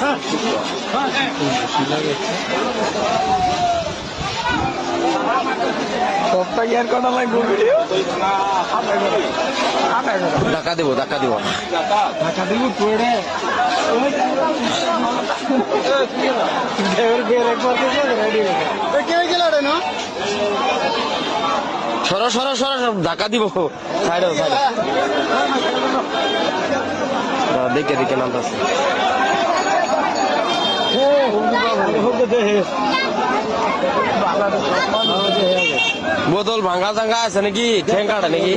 আচ্ছা সবটা কি আর কটা লাগবে ভিডিও ধাক্কা দিব ধাক্কা দিব পড়ে সরো সরো সরো ধাক্কা দিব সাইডে সাইডে দেখে দেখে নামতেছে বোতল ভাঙ্গা চাঙ্গা আছে নাকি ঠেঙ্গাটা নাকি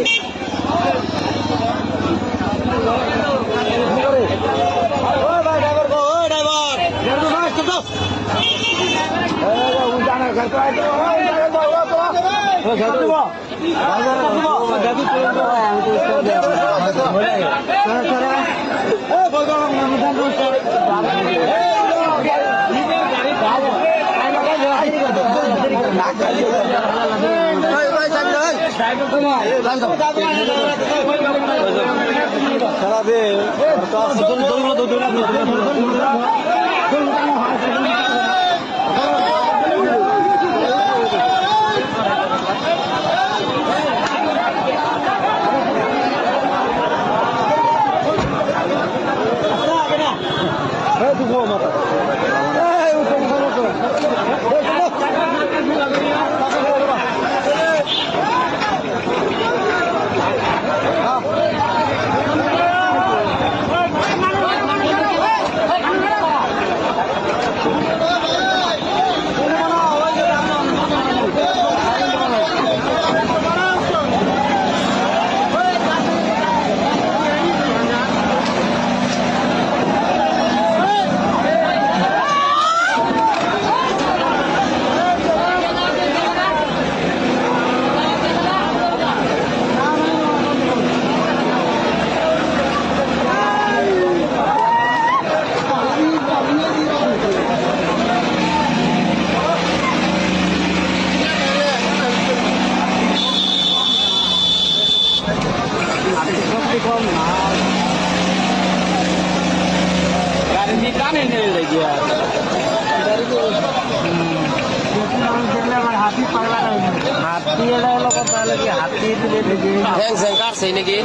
কাটছে নাকি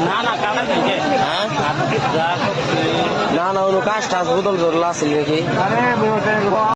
না না কাজ টাজ বোতল জোরলা আছে নাকি